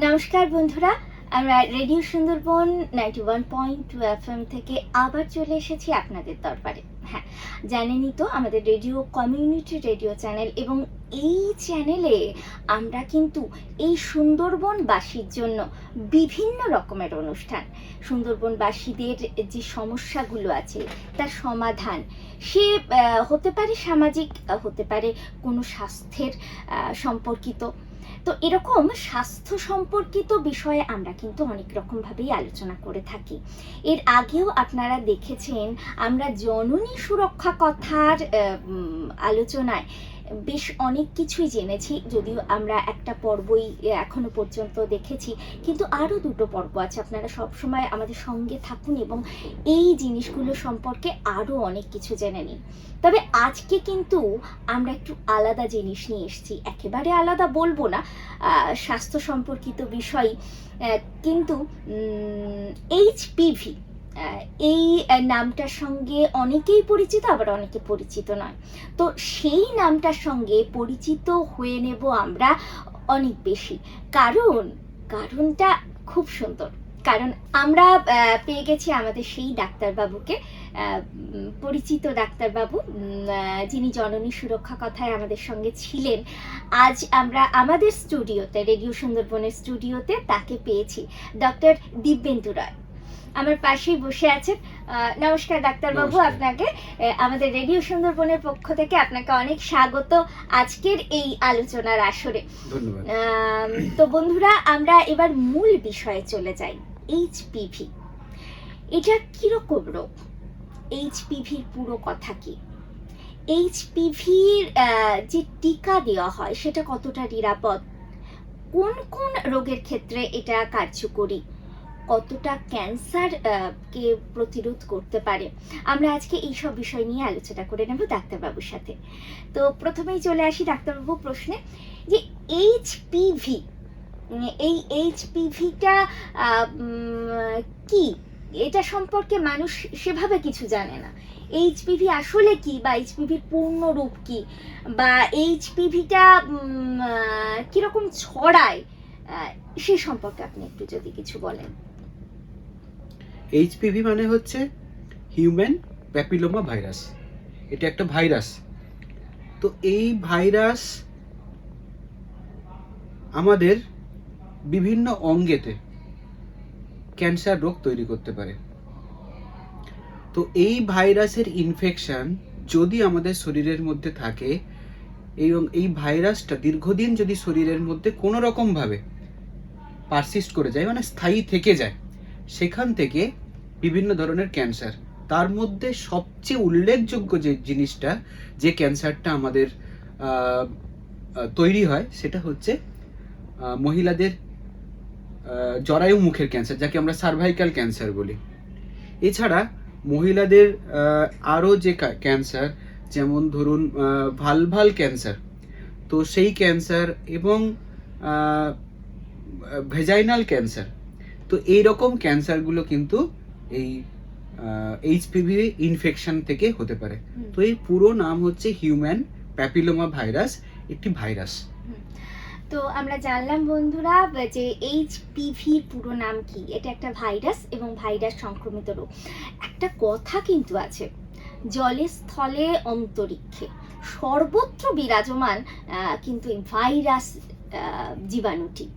নমস্কার বন্ধুরা, আমরা রেডিও সুন্দরবন 91.2 FM থেকে আবার চলে এসেছি আপনাদের দরবারে। হ্যাঁ, জানেনই তো আমাদের রেডিও কমিউনিটি রেডিও চ্যানেল, এবং এই চ্যানেলে আমরা কিন্তু এই সুন্দরবনবাসীর জন্য বিভিন্ন রকমের অনুষ্ঠান, সুন্দরবনবাসীদের যে সমস্যাগুলো আছে তার সমাধান, সে হতে পারে সামাজিক, হতে পারে কোনো স্বাস্থ্যের সম্পর্কিত। তো এরকম স্বাস্থ্য সম্পর্কিত বিষয়ে আমরা কিন্তু অনেক রকমভাবেই আলোচনা করে থাকি। এর আগেও আপনারা দেখেছেন আমরা জননী সুরক্ষা কথার আলোচনায় বেশ অনেক কিছুই জেনেছি, যদিও আমরা একটা পর্বই এখনো পর্যন্ত দেখেছি, কিন্তু আরও দুটো পর্ব আছে। আপনারা সবসময় আমাদের সঙ্গে থাকুন এবং এই জিনিসগুলো সম্পর্কে আরও অনেক কিছু জেনে নিন। তবে আজকে কিন্তু আমরা একটু আলাদা জিনিস নিয়ে এসেছি, একেবারে আলাদা বলবো না, স্বাস্থ্য সম্পর্কিত বিষয়, কিন্তু এইচপিভি এই নামটার সঙ্গে অনেকেই পরিচিত, আবার অনেকে পরিচিত নয়। তো সেই নামটার সঙ্গে পরিচিত হয়ে নেব আমরা অনেক বেশি, কারণটা খুব সুন্দর। কারণ আমরা পেয়ে গেছি আমাদের সেই ডাক্তারবাবুকে, পরিচিত ডাক্তারবাবু, যিনি জননী সুরক্ষা কথায় আমাদের সঙ্গে ছিলেন। আজ আমরা আমাদের স্টুডিওতে, রেডিও সুন্দরবনের স্টুডিওতে তাকে পেয়েছি, ডক্টর দিব্যেন্দু রায় আমার পাশেই বসে আছেন। নমস্কার ডাক্তারবাবু, আপনাকে আমাদের রেডিও সুন্দরবনের পক্ষ থেকে আপনাকে অনেক স্বাগত আজকের এই আলোচনার আসরে। ধন্যবাদ। তো বন্ধুরা, আমরা এবার মূল বিষয়ে চলে যাই। এইচপিভি এটা কিরকম রোগ? এইচপিভির পুরো কথা কি? এইচপিভির যে টিকা দেওয়া হয় সেটা কতটা নিরাপদ? কোন কোন রোগের ক্ষেত্রে এটা কার্যকরী? কতটা ক্যান্সার কে প্রতিরোধ করতে পারে? আমরা আজকে এই সব বিষয় নিয়ে আলোচনা করে নেব ডাক্তারবাবুর সাথে। তো প্রথমেই চলে আসি ডাক্তারবাবু প্রশ্নে, যে এইচপিভি, এই এইচপিভিটা কি? এটা সম্পর্কে মানুষ সেভাবে কিছু জানে না। এইচপিভি আসলে কি, বা এইচপিভির পূর্ণ রূপ কি, বা এইচপিভিটা কিরকম ছড়ায়, সে সম্পর্কে আপনি একটু যদি কিছু বলেন। এইচপিভি মানে হচ্ছে হিউম্যান প্যাপিলোমা ভাইরাস। এটা একটা ভাইরাস। তো এই ভাইরাস আমাদের বিভিন্ন অঙ্গেতে ক্যান্সার রোগ তৈরি করতে পারে। তো এই ভাইরাসের ইনফেকশন যদি আমাদের শরীরের মধ্যে থাকে এবং এই ভাইরাসটা দীর্ঘদিন যদি শরীরের মধ্যে কোনো রকমভাবে পারসিস্ট করে যায়, মানে স্থায়ী থেকে যায়, সেখান থেকে বিভিন্ন ধরনের ক্যান্সার, তার মধ্যে সবচেয়ে উল্লেখযোগ্য যে জিনিসটা, যে ক্যান্সারটা আমাদের তৈরি হয়, সেটা হচ্ছে মহিলাদের জরায়ু মুখের ক্যান্সার, যাকে আমরা সার্ভাইকাল ক্যান্সার বলি। এছাড়া মহিলাদের আরও যে ক্যান্সার, যেমন ধরুন ভালভাল ক্যান্সার, তো সেই ক্যান্সার, এবং ভেজাইনাল ক্যান্সার, তো এই রকম ক্যান্সারগুলো কিন্তু এই এইচপিভি ইনফেকশন থেকে হতে পারে। তো এই পুরো নাম হচ্ছে হিউম্যান প্যাপিলোমা ভাইরাস, একটি ভাইরাস। তো আমরা জানলাম বন্ধুরা যে এইচপিভির পুরো নাম কি। এটা একটা ভাইরাস এবং ভাইরাস সংক্রমিত রোগ। একটা কথা কিন্তু আছে, জলে স্থলে অন্তরিক্ষে সর্বত্র বিরাজমান কিন্তু এই ভাইরাস জীবাণুটি।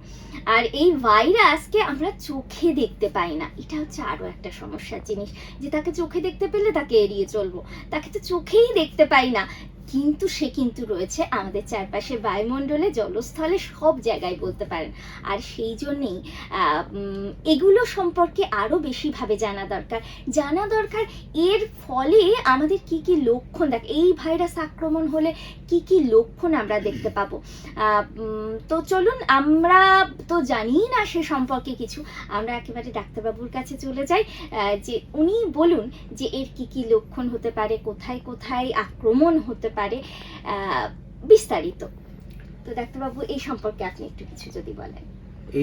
আর এই ভাইরাসকে আমরা চোখে দেখতে পাই না, এটা হচ্ছে আরো একটা সমস্যার জিনিস, যে তাকে চোখে দেখতে পেলে তাকে এড়িয়ে চলবো, তাকে তো চোখেই দেখতে পাই না, কিন্তু সে কিন্তু রয়েছে আমাদের চারপাশে, বায়ুমণ্ডলে, জলস্থলে, সব জায়গায় বলতে পারেন। আর সেই জন্যেই এগুলো সম্পর্কে আরও বেশিভাবে জানা দরকার। এর ফলে আমাদের কি কি লক্ষণ, দেখ এই ভাইরাস আক্রমণ হলে কি কি লক্ষণ আমরা দেখতে পাবো। তো চলুন, আমরা তো জানিই না সে সম্পর্কে কিছু, আমরা একেবারে ডাক্তারবাবুর কাছে চলে যাই, যে উনি বলুন যে এর কি কি লক্ষণ হতে পারে, কোথায় কোথায় আক্রমণ হতে পারে, বিস্তারিত। তো ডাক্তারবাবু, এই সম্পর্কে আপনি একটু কিছু যদি বলেন।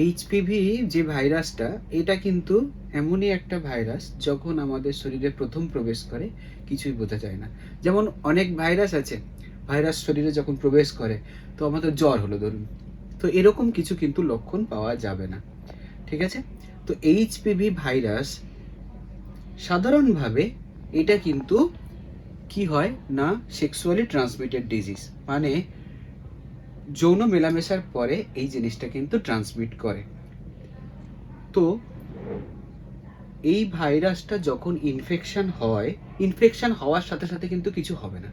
এইচপিভি যে ভাইরাসটা, এটা কিন্তু এমনই একটা ভাইরাস, যখন আমাদের শরীরে প্রথম প্রবেশ করে কিছুই বোঝা যায় না। যেমন অনেক ভাইরাস আছে, ভাইরাস শরীরে যখন প্রবেশ করে, তো আমাদের জ্বর হলো ধরুন, তো তো এরকম কিছু কিন্তু লক্ষণ পাওয়া যাবে না, ঠিক আছে। তো এইচপিভি ভাইরাস সাধারণভাবে এটা কিন্তু কি হয় না, সেক্সুয়ালি ট্রান্সমিটেড ডিজিজ, মানে যৌন মেলামেশার পরে এই জিনিসটা কিন্তু ট্রান্সমিট করে। তো এই ভাইরাসটা যখন ইনফেকশন হওয়ার সাথে সাথে কিন্তু কিছু হবে না।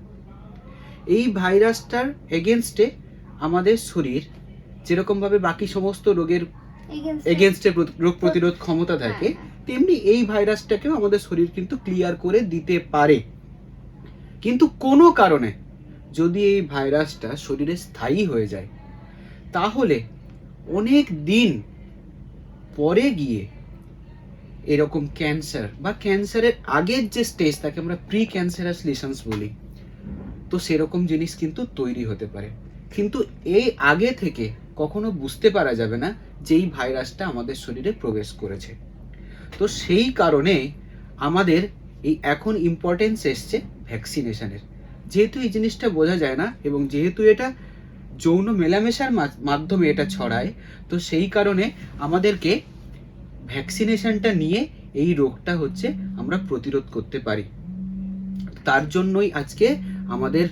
এই ভাইরাসটার এগেনস্টে আমাদের শরীর যেরকম ভাবে বাকি সমস্ত রোগের এগেনস্টে রোগ প্রতিরোধ ক্ষমতা থাকে, তেমনি এই ভাইরাসটাকেও আমাদের শরীর কিন্তু ক্লিয়ার করে দিতে পারে। কিন্তু কোনো কারণে যদি এই ভাইরাসটা শরীরে স্থায়ী হয়ে যায়, তাহলে অনেক দিন পরে গিয়ে এরকম ক্যান্সার বা ক্যান্সারের আগের যে স্টেজ তাকে আমরা প্রি ক্যান্সারাস লিশনস বলি, তো সেরকম জিনিস কিন্তু তৈরি হতে পারে। কিন্তু এই আগে থেকে কখনো বুঝতে পারা যাবে না যে এই ভাইরাসটা আমাদের শরীরে প্রবেশ করেছে। তো সেই কারণে আমাদের এই এখন ইম্পর্টেন্স এসছে ভ্যাকসিনেশনের। যেহেতু এই জিনিসটা বোঝা যায় না এবং যেহেতু এটা যৌন মেলামেশার মাধ্যমে এটা ছড়ায়, তো সেই কারণে আমাদেরকে ভ্যাকসিনেশনটা নিয়ে এই রোগটা হচ্ছে আমরা প্রতিরোধ করতে পারি। তার জন্যই আজকে আমাদের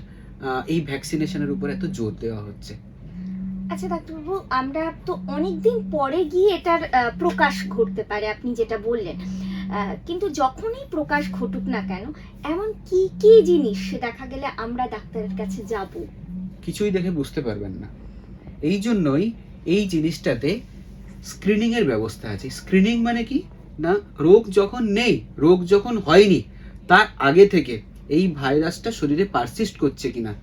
এই ভ্যাকসিনেশনের উপর এত জোর দেওয়া হচ্ছে। আচ্ছা ডাক্তারবাবু, আমরা তো অনেকদিন পরে গিয়ে এটার প্রকাশ ঘটতে পারে, আপনি যেটা বললেন, কিন্তু যখনই প্রকাশ ঘটুক না কেন, এমন কি কি জিনিস দেখা গেলে আমরা ডাক্তারের কাছে যাব? কিছুই দেখে বুঝতে পারবেন না। এই জন্যই এই জিনিসটাতে স্ক্রিনিং এর ব্যবস্থা আছে। স্ক্রিনিং মানে কি না, রোগ যখন নেই, রোগ যখন হয়নি, তার আগে থেকে এই ভাইরাসটা শরীরে পারসিস্ট করছে কিনা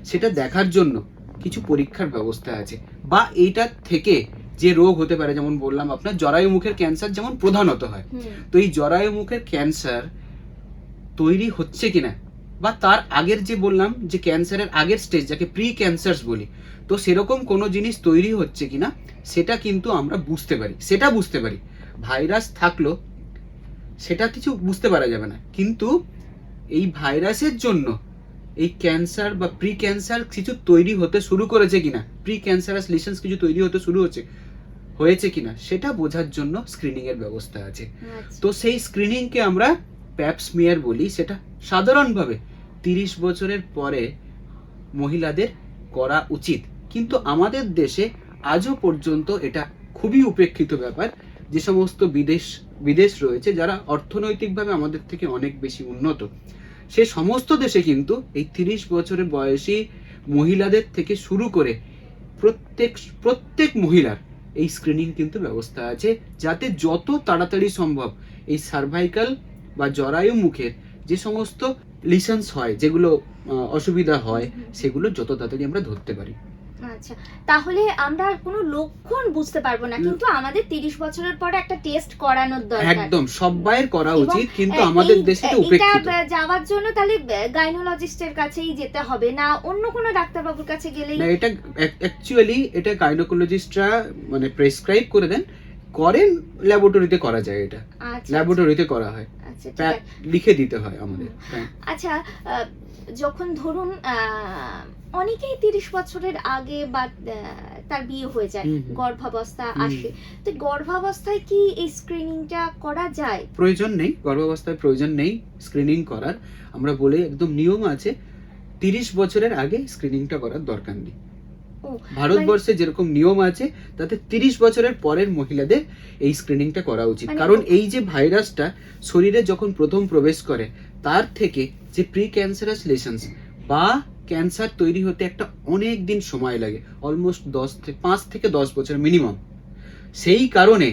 সেটা দেখার জন্য কিছু পরীক্ষার ব্যবস্থা আছে। বা এইটার থেকে যে রোগ হতে পারে, যেমন বললাম আপনার জরায়ু মুখের ক্যান্সার যেমন প্রধানত হয়, তো এই জরায়ু মুখের ক্যান্সার তৈরি হচ্ছে কিনা, বা তার আগের যে বললাম যে ক্যান্সারের আগের স্টেজ যাকে প্রি ক্যান্সারস বলি, তো সেরকম কোনো জিনিস তৈরি হচ্ছে কিনা সেটা কিন্তু আমরা বুঝতে পারি। সেটা বুঝতে পারি, ভাইরাস থাকলো সেটা কিছু বুঝতে পারা যাবে না, কিন্তু এই ভাইরাসের জন্য এই ক্যান্সার বা প্রি ক্যান্সার কিছু তৈরি হতে শুরু করেছে কিনা, প্রি ক্যান্সারাস লিশনস কিছু তৈরি হতে শুরু হয়েছে কিনা সেটা বোঝার জন্য স্ক্রিনিং এর ব্যবস্থা আছে। তো সেই স্ক্রিনিংকে আমরা প্যাপ স্মিয়ার বলি। সেটা সাধারণভাবে 30 বছরের পরে মহিলাদের করা উচিত, কিন্তু আমাদের দেশে আজও পর্যন্ত এটা খুবই উপেক্ষিত ব্যাপার। যে সমস্ত বিদেশ রয়েছে যারা অর্থনৈতিকভাবে আমাদের থেকে অনেক বেশি উন্নত, সে সমস্ত দেশে কিন্তু এই 30 বছরের বয়সী মহিলাদের থেকে শুরু করে প্রত্যেক মহিলার এই স্ক্রিনিং কিন্তু ব্যবস্থা আছে, যাতে যত তাড়াতাড়ি সম্ভব এই সার্ভাইকাল বা জরায়ু মুখের যে সমস্ত লিশনস হয়, যেগুলো অসুবিধা হয়, সেগুলো যত তাড়াতাড়ি আমরা ধরতে পারি। আচ্ছা, তাহলে আমরা কোনো লক্ষণ বুঝতে পারবো না, কিন্তু আমাদের 30 বছরের পরে একটা টেস্ট করানোর দরকার। একদম সবাইর করা উচিত, কিন্তু আমাদের দেশে এটা উপেক্ষিত। এটা যাওয়ার জন্য তাহলে গাইনোলজিস্টের কাছেই যেতে হবে না অন্য কোনো ডাক্তারবাবুর কাছে গেলেই? না, এটা অ্যাকচুয়ালি এটা গাইনোকোলজিস্টরা মানে প্রেসক্রাইব করে দেন, করেন ল্যাবরেটরিতে করা যায়, এটা ল্যাবরেটরিতে করা হয়, আচ্ছা লিখে দিতে হয় আমাদের। আচ্ছা, যখন ধরুন অনেকেই 30 বছরের আগে বা তার বিয়ে হয়ে যায়, গর্ভাবস্থা আসে, তো গর্ভাবস্থায় কি এই স্ক্রিনিংটা করা যায়? প্রয়োজন নেই, গর্ভাবস্থায় প্রয়োজন নেই স্ক্রিনিং করার। আমরা বলে একদম নিয়ম আছে 30 বছরের আগে স্ক্রিনিংটা করার দরকার নেই। ভারতবর্ষে যেরকম নিয়ম আছে তাতে 30 বছরের পরের মহিলাদের এই স্ক্রিনিংটা করা উচিত। কারণ এই যে ভাইরাসটা শরীরে যখন প্রথম প্রবেশ করে, তার থেকে যে প্রি ক্যান্সারাস লিশনস বা ক্যান্সার তৈরি হতে একটা অনেক দিন সময় লাগে, অলমোস্ট 5 থেকে 10 বছর মিনিমাম। সেই কারণে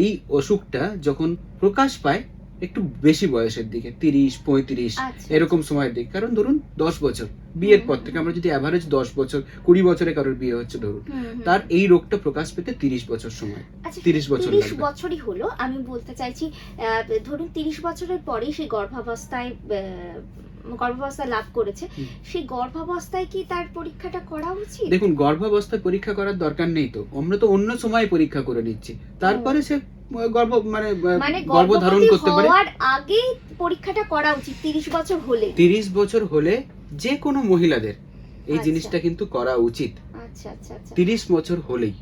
এই অসুখটা যখন প্রকাশ পায় একটু বেশি বয়সের দিকে, 30-35 এরকম সময়ের দিকে। কারণ ধরুন 10 বছর বিয়ের পর থেকে, আমরা যদি অ্যাভারেজ 10 বছর 20 বছরে কারোর বিয়ে হচ্ছে ধরুন, তার এই রোগটা প্রকাশ পেতে 30 বছর সময়। 30 বছর 30 বছরই হলো, আমি বলতে চাইছি ধরুন 30 বছরের পরে সেই গর্ভাবস্থা লাভ করেছে, সেই গর্ভাবস্থায় কি তার পরীক্ষাটা করা উচিত? দেখুন, গর্ভাবস্থায় পরীক্ষা করার দরকার নেই, তো আমরা তো অন্য সময় পরীক্ষা করে নিচ্ছি, তারপরে সে গর্ভধারণ করতে পারে। হওয়ার আগে পরীক্ষাটা করা উচিত 30 বছর হলে? 30 বছর হলে যে কোনো মহিলাদের এই জিনিসটা কিন্তু করা উচিত। আচ্ছা আচ্ছা আচ্ছা 30 বছর হলেই।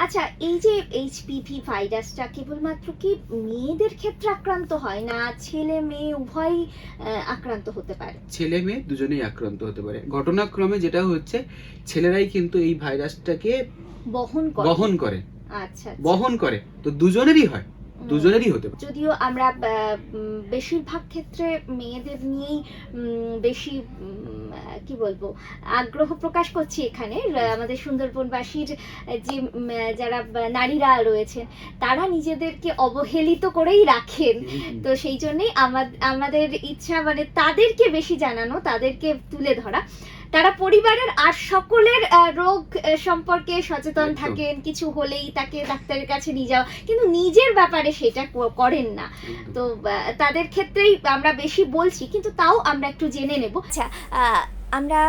আচ্ছা, এই যে এইচপিভি ভাইরাসটা কেবলমাত্র কি মেয়েদের ক্ষেত্রে আক্রান্ত হয়, না ছেলে মেয়ে উভয়ই আক্রান্ত হতে পারে? ছেলে মেয়ে দুজনেই আক্রান্ত হতে পারে। ঘটনাক্রমে যেটা হচ্ছে, ছেলেরাই কিন্তু এই ভাইরাসটাকে বহন করে। আচ্ছা, বহন করে, তো দুজনেরই হয়, দুজনেরই হতে পারে। যদিও আমরা বেশিরভাগ ক্ষেত্রে মেয়েদের নিয়েই বেশি কি বলবো আগ্রহ প্রকাশ করছি এখানে। আমাদের সুন্দরবনবাসীর যে যারা নারীরা রয়েছেন তারা নিজেদেরকে অবহেলিত করেই রাখেন। তো সেই জন্যই আমাদের ইচ্ছা মানে তাদেরকে বেশি জানানো, তাদেরকে তুলে ধরা। তারা পরিবারের আর সকলের রোগ সম্পর্কে সচেতন থাকেন, কিছু হলেই তাকে ডাক্তারের কাছে নিয়ে যাওয়া, কিন্তু নিজের ব্যাপারে সেটা করেন না। তো তাদের ক্ষেত্রেই আমরা বেশি বলছি, কিন্তু তাও আমরা একটু জেনে নেব। আচ্ছা, আমরা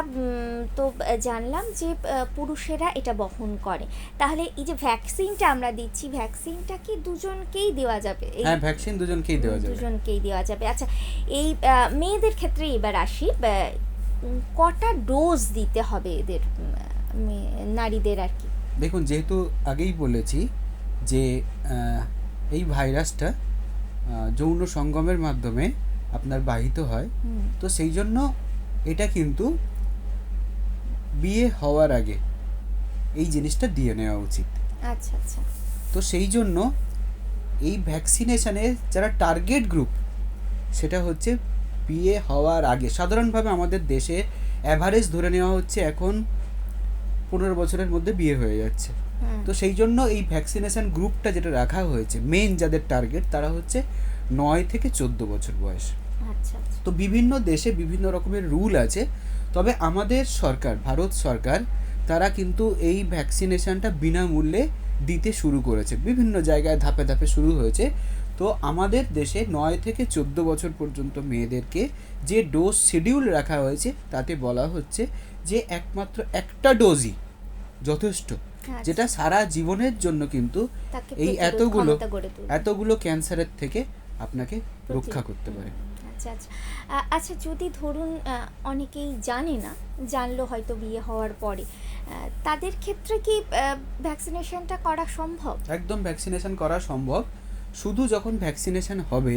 তো জানলাম যে পুরুষেরা এটা বহন করে, তাহলে এই যে ভ্যাকসিনটা আমরা দিচ্ছি, ভ্যাকসিনটা কি দুজনকেই দেওয়া যাবে? হ্যাঁ, ভ্যাকসিন দুজনকেই দেওয়া যাবে। আচ্ছা, এই মেয়েদের ক্ষেত্রে এবার আসি, কটা ডোজ দিতে হবে এদের নারীদের আর কি? দেখুন, যেহেতু আগেই বলেছি যে এই ভাইরাসটা যৌন সঙ্গমের মাধ্যমে আপনার বাহিত হয়, তো সেই জন্য এটা কিন্তু বিয়ে হওয়ার আগে এই জিনিসটা দিয়ে নেওয়া উচিত। আচ্ছা আচ্ছা। তো সেই জন্য এই ভ্যাকসিনেশনের যারা টার্গেট গ্রুপ, সেটা হচ্ছে বিয়ে হওয়ার আগে। সাধারণভাবে আমাদের দেশে অ্যাভারেজ ধরে নেওয়া হচ্ছে এখন 15 বছরের মধ্যে বিয়ে হয়ে যাচ্ছে। তো সেই জন্য এই ভ্যাকসিনেশন গ্রুপটা যেটা রাখা হয়েছে, মেন যাদের টার্গেট তারা হচ্ছে 9 থেকে 14 বছর বয়স। আচ্ছা। তো বিভিন্ন দেশে বিভিন্ন রকমের রুল আছে, তবে আমাদের সরকার, ভারত সরকার, তারা কিন্তু এই ভ্যাকসিনেশনটা বিনামূল্যে দিতে শুরু করেছে। বিভিন্ন জায়গায় ধাপে ধাপে শুরু হয়েছে। তো আমাদের দেশে 9 থেকে 14 বছর পর্যন্ত মেয়েদেরকে যে ডোজ শিডিউল রাখা হয়েছে তাতে বলা হচ্ছে যে একমাত্র একটা ডোজই যথেষ্ট, যেটা সারা জীবনের জন্য কিন্তু এই এতগুলো ক্যান্সারের থেকে আপনাকে রক্ষা করতে পারে। আচ্ছা আচ্ছা। আচ্ছা, যদি ধরুন অনেকেই জানে না, জানলো হয়তো বিয়ে হওয়ার পরে, তাদের ক্ষেত্রে কি ভ্যাকসিনেশনটা করা সম্ভব? একদম ভ্যাকসিনেশন করা সম্ভব। শুধু যখন ভ্যাকসিনেশন হবে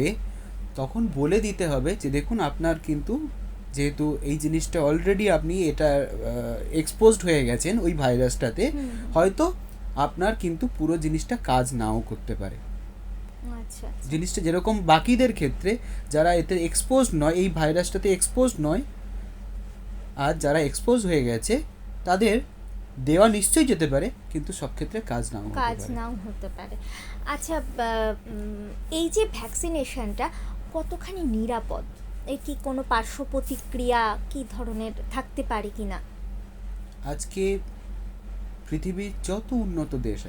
তখন বলে দিতে হবে যে দেখুন, আপনার কিন্তু যেহেতু এই জিনিসটা অলরেডি আপনি এটা এক্সপোজড হয়ে গেছেন ওই ভাইরাসটাতে, হয়তো আপনার কিন্তু পুরো জিনিসটা কাজ নাও করতে পারে। আচ্ছা। জিনিসটা যেরকম বাকিদের ক্ষেত্রে যারা এতে এক্সপোজ নয়, এই ভাইরাসটাতে এক্সপোজ নয়, আর যারা এক্সপোজ হয়ে গেছে তাদের দেওয়া নিশ্চয়ই যেতে পারে, কিন্তু সব ক্ষেত্রে কাজ নাও হতে পারে। আচ্ছা, এই যে ভ্যাকসিনেশনটা কতখানি নিরাপদ? এর কি কোনো পার্শ্ব প্রতিক্রিয়া কি ধরনের থাকতে পারে কিনা? আজকে পৃথিবীর যত উন্নত দেশ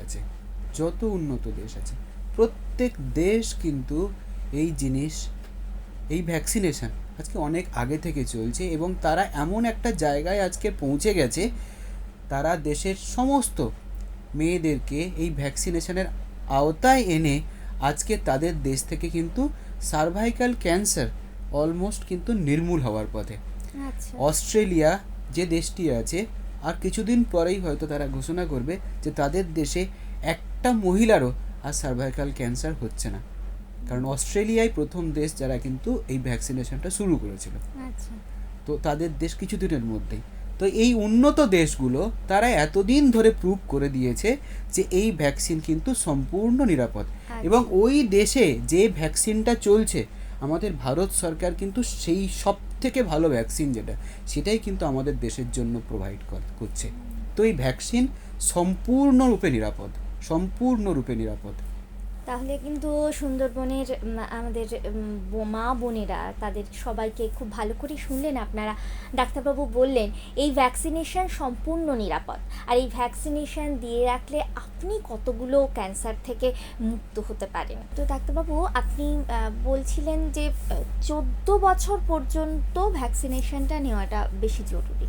আছে, প্রত্যেক দেশ কিন্তু এই ভ্যাকসিনেশন আজকে অনেক আগে থেকে চলছে, এবং তারা এমন একটা জায়গায় আজকে পৌঁছে গেছে, তারা দেশের সমস্ত মেয়েদেরকে এই ভ্যাকসিনেশনের আওতায় এনে আজকে তাদের দেশ থেকে কিন্তু সার্ভাইকাল ক্যান্সার অলমোস্ট কিন্তু নির্মূল হওয়ার পথে। অস্ট্রেলিয়া যে দেশটি আছে, আর কিছুদিন পরেই হয়তো তারা ঘোষণা করবে যে তাদের দেশে একটা মহিলারও আর সার্ভাইকাল ক্যান্সার হচ্ছে না, কারণ অস্ট্রেলিয়াই প্রথম দেশ যারা কিন্তু এই ভ্যাকসিনেশনটা শুরু করেছিল। তো তাদের দেশ কিছুদিনের মধ্যেই। তো এই উন্নত দেশগুলো তারা এতদিন ধরে প্রুভ করে দিয়েছে যে এই ভ্যাকসিন কিন্তু সম্পূর্ণ নিরাপদ, এবং ওই দেশে যে ভ্যাকসিনটা চলছে, আমাদের ভারত সরকার কিন্তু সেই সব থেকে ভালো ভ্যাকসিন সেটাই কিন্তু আমাদের দেশের জন্য প্রোভাইড করছে। তো এই ভ্যাকসিন সম্পূর্ণরূপে নিরাপদ। তাহলে কিন্তু সুন্দরবনের আমাদের মা বোনেরা, তাদের সবাইকে খুব ভালো করে শুনলেন আপনারা। ডাক্তারবাবু বললেন এই ভ্যাকসিনেশন সম্পূর্ণ নিরাপদ, আর এই ভ্যাকসিনেশন দিয়ে রাখলে আপনি কতগুলো ক্যান্সার থেকে মুক্ত হতে পারেন। তো ডাক্তারবাবু, আপনি বলছিলেন যে 14 বছর পর্যন্ত ভ্যাকসিনেশনটা নেওয়াটা বেশি জরুরি।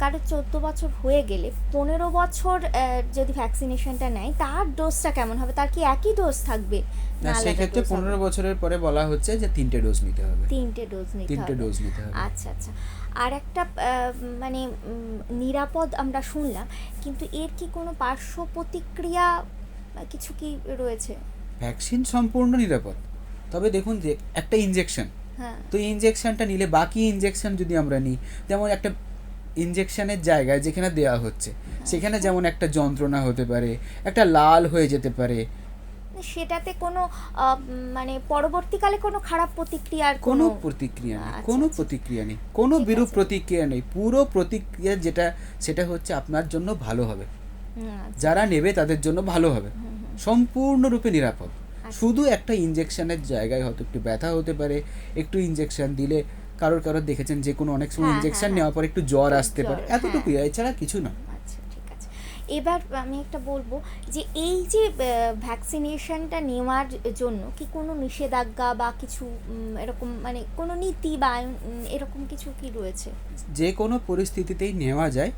কারো 14 বছর হয়ে গেলে 15 বছর যদি ভ্যাকসিনেশনটা নেয় তার ডোজটা কেমন হবে? তার কি একই ডোজ থাকবে? না, সেই ক্ষেত্রে 15 বছরের পরে বলা হচ্ছে যে 3টে ডোজ নিতে হবে। 3টে ডোজ নিতে হবে। আচ্ছা আচ্ছা। আর একটা মানে নিরাপদ আমরা শুনলাম, কিন্তু এর কি কোনো পার্শ্ব প্রতিক্রিয়া কিছু কি রয়েছে? ভ্যাকসিন সম্পূর্ণ নিরাপদ, তবে দেখুন যে একটা ইনজেকশন, হ্যাঁ, তো ইনজেকশনটা নিলে বাকি ইনজেকশন যদি আমরা নিই, যেমন একটা ইনজেকশনের জায়গায় যেখানে দেওয়া হচ্ছে সেখানে যেমন একটা যন্ত্রণা হতে পারে, একটা লাল হয়ে যেতে পারে, সেটাতে কোনো মানে পরবর্তীকালে কোনো খারাপ প্রতিক্রিয়ার কোনো প্রতিক্রিয়া নেই, আচ্ছা, কোনো আচ্ছা। প্রতিক্রিয়া নেই, কোনো ঠিক বিরূপ আছে। প্রতিক্রিয়া নেই। পুরো প্রতিক্রিয়া যেটা সেটা হচ্ছে আপনার জন্য ভালো হবে, আচ্ছা। যারা নেবে তাদের জন্য ভালো হবে, সম্পূর্ণরূপে নিরাপদ। আচ্ছা। শুধু একটা ইনজেকশনের জায়গায় হয়তো একটু ব্যথা হতে পারে, একটু ইনজেকশন দিলে কারোর দেখেছেন যে কোনো অনেক সময় হ্যাঁ, ইনজেকশন হ্যাঁ, নেওয়ার পর একটু জ্বর একটু আসতে পারে, জ্বর, এতটুকুই, হ্যাঁ। এছাড়া কিছু না। আচ্ছা, ঠিক আছে। এবার আমি একটা বলবো যে এই যে ভ্যাকসিনেশনটা নেওয়ার জন্য কি কোনো নিষেধাজ্ঞা বা কিছু এরকম মানে কোনো নীতি বা এরকম কিছু কি রয়েছে? যে কোনো পরিস্থিতিতেই নেওয়া যায়,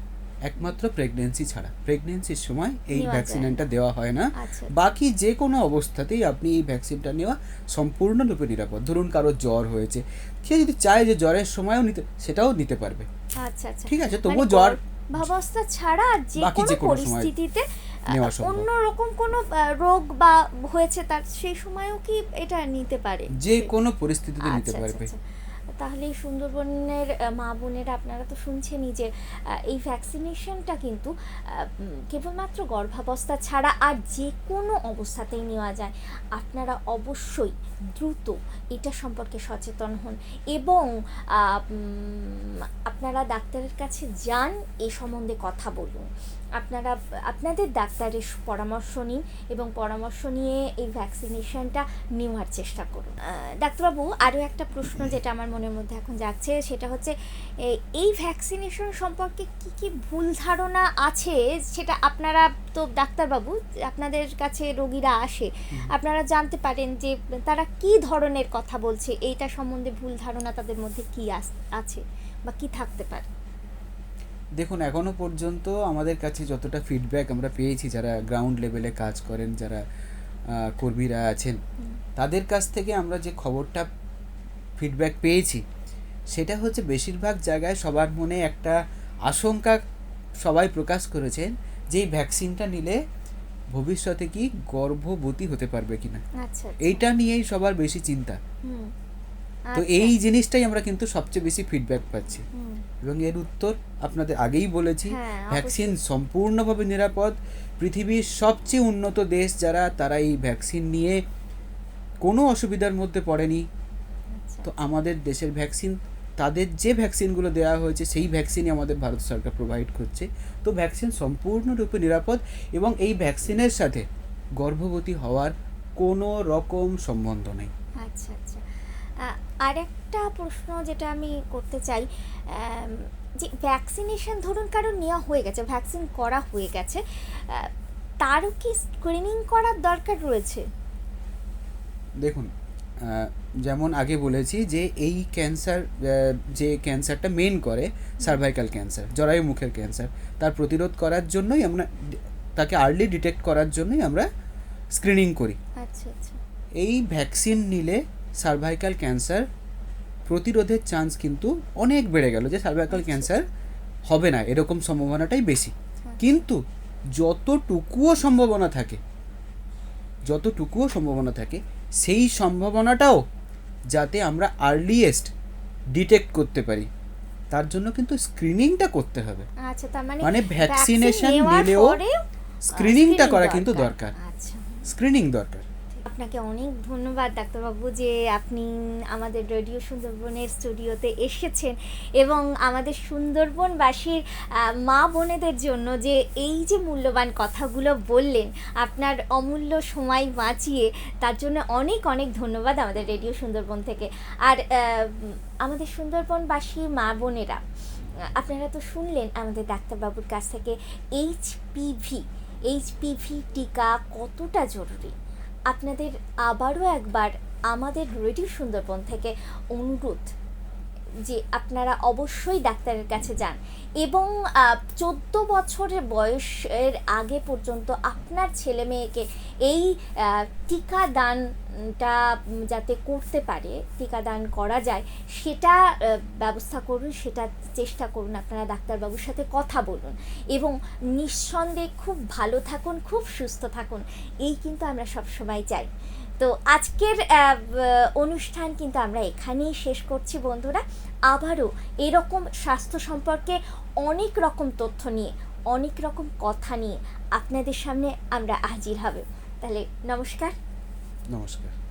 একমাত্র প্রেগনেন্সি ছাড়া। প্রেগনেন্সির সময় এই নেওয়া ভ্যাকসিনটা দেওয়া হয় না। আচ্ছা, বাকি যে কোনো অবস্থাতেই আপনি এই ভ্যাকসিনটা নেওয়া সম্পূর্ণরূপে নিরাপদ। ধরুন কারো জ্বর হয়েছে, সে যদি চায় যে জ্বরের সময়ও নিতে, সেটাও নিতে পারবে। আচ্ছা, আচ্ছা। ঠিক আছে, মানে তবুও জ্বর গর্ভাবস্থা ছাড়া আর যে বাকি কোনো যে কোনো সময় পরিস্থিতিতে নেওয়া সম্ভব। অন্য রকম কোনো রোগ বা হয়েছে তার সেই সময়ও কি এটা নিতে পারে? যে কোনো পরিস্থিতিতে নিতে আচ্ছা, পারবে। আচ্ছা, আচ্ছা। তাহলে এই সুন্দরবনের মা বোনেরা আপনারা তো শুনছেনই যে এই ভ্যাকসিনেশনটা কিন্তু কেবলমাত্র গর্ভাবস্থা ছাড়া আর যে কোনো অবস্থাতেই নেওয়া যায়। আপনারা অবশ্যই দ্রুত এটা সম্পর্কে সচেতন হন এবং আপনারা ডাক্তারের কাছে যান, এ সম্বন্ধে কথা বলুন। আপনারা আপনাদের ডাক্তারের পরামর্শ নিন এবং পরামর্শ নিয়ে এই ভ্যাকসিনেশনটা নেওয়ার চেষ্টা করুন। ডাক্তারবাবু, আরও একটা প্রশ্ন যেটা আমার মনের মধ্যে এখন যাচ্ছে, সেটা হচ্ছে এই ভ্যাকসিনেশন সম্পর্কে কি কি ভুল ধারণা আছে, সেটা আপনারা তো ডাক্তারবাবু, আপনাদের কাছে রোগীরা আসে, আপনারা জানতে পারেন যে তারা কি ধরনের কথা বলছে, এইটা সম্বন্ধে ভুল ধারণা তাদের মধ্যে কি আছে বা কি থাকতে পারে? দেখুন, এখনো পর্যন্ত আমাদের কাছে যতটা ফিডব্যাক আমরা পেয়েছি, যারা গ্রাউন্ড লেভেলে কাজ করেন, যারা কর্মীরা আছেন, তাদের কাছ থেকে আমরা যে খবরটা ফিডব্যাক পেয়েছি, সেটা হচ্ছে বেশিরভাগ জায়গায় সবার মনে একটা আশঙ্কা সবাই প্রকাশ করেছেন যে এই ভ্যাকসিনটা নিলে ভবিষ্যতে কি গর্ভবতী হতে পারবে কিনা, আচ্ছা, এইটা নিয়েই সবার বেশি চিন্তা। হুম, তো আচ্ছা, এই জিনিসটাই আমরা কিন্তু সবচেয়ে বেশি ফিডব্যাক পাচ্ছি, হুম, এবং এর উত্তর আপনাদের আগেই বলেছি। হ্যাঁ, ভ্যাকসিন সম্পূর্ণভাবে নিরাপদ। পৃথিবীর সবচেয়ে উন্নত দেশ যারা, তারা এই ভ্যাকসিন নিয়ে কোনো অসুবিধার মধ্যে পড়েনি। আচ্ছা, তো আমাদের দেশের ভ্যাকসিন, তাদের যে ভ্যাকসিনগুলো দেওয়া হয়েছে সেই ভ্যাকসিনই আমাদের ভারত সরকার প্রোভাইড করছে। তো ভ্যাকসিন সম্পূর্ণরূপে নিরাপদ, এবং এই ভ্যাকসিনের সাথে গর্ভবতী হওয়ার কোনো রকম সম্বন্ধ নেই। আচ্ছা, আচ্ছা। আরেকটা প্রশ্ন যেটা আমি করতে চাই, যে ভ্যাকসিনেশন ধরুন কারো নেওয়া হয়ে গেছে, ভ্যাকসিন করা হয়ে গেছে, তারও কি স্ক্রিনিং করার দরকার রয়েছে? দেখুন, যেমন আগে বলেছি যে এই ক্যান্সার, যে ক্যান্সারটা মেন করে সার্ভাইকাল ক্যান্সার, জরায়ু মুখের ক্যান্সার, তার প্রতিরোধ করার জন্যই আমরা তাকে আর্লি ডিটেক্ট করার জন্যই আমরা স্ক্রিনিং করি। আচ্ছা, আচ্ছা, এই ভ্যাকসিন নিলে সার্ভাইকাল ক্যান্সার প্রতিরোধের চান্স কিন্তু অনেক বেড়ে গেল, যে সার্ভাইকাল ক্যান্সার হবে না এরকম সম্ভাবনাটাই বেশি। কিন্তু যতটুকুও সম্ভাবনা থাকে সেই সম্ভাবনাটাও যাতে আমরা আর্লিয়েস্ট ডিটেক্ট করতে পারি, তার জন্য কিন্তু স্ক্রিনিংটা করতে হবে। আচ্ছা, তার মানে ভ্যাকসিনেশন নিলেও স্ক্রিনিংটা করা কিন্তু দরকার, আচ্ছা। স্ক্রিনিং দরকার। আপনাকে অনেক ধন্যবাদ ডাক্তারবাবু যে আপনি আমাদের রেডিও সুন্দরবনের স্টুডিওতে এসেছেন এবং আমাদের সুন্দরবনবাসীর মা বোনেদের জন্য যে এই যে মূল্যবান কথাগুলো বললেন, আপনার অমূল্য সময় বাঁচিয়ে, তার জন্য অনেক অনেক ধন্যবাদ আমাদের রেডিও সুন্দরবন থেকে। আর আমাদের সুন্দরবনবাসী মা বোনেরা, আপনারা তো শুনলেন আমাদের ডাক্তারবাবুর কাছ থেকে এইচপিভি টিকা কতটা জরুরি। আপনাদের আবারও একবার আমাদের রেডিও সুন্দরবন থেকে অনুরোধ, যে আপনারা অবশ্যই ডাক্তারের কাছে যান এবং 14 বছরের বয়সের আগে পর্যন্ত আপনার ছেলে মেয়েকে এই টিকাদানটা যাতে করতে পারে, টিকাদান করা যায় সেটা ব্যবস্থা করুন, সেটা চেষ্টা করুন। আপনারা ডাক্তারবাবুর সাথে কথা বলুন এবং নিঃসন্দেহে খুব ভালো থাকুন, খুব সুস্থ থাকুন, এই কিন্তু আমরা সবসময় চাই। তো আজকের অনুষ্ঠান কিন্তু আমরা এখানেই শেষ করছি বন্ধুরা। আবারও এরকম স্বাস্থ্য সম্পর্কে অনেক রকম তথ্য নিয়ে, অনেক রকম কথা নিয়ে আপনাদের সামনে আমরা হাজির হব। তাহলে নমস্কার। নমস্কার।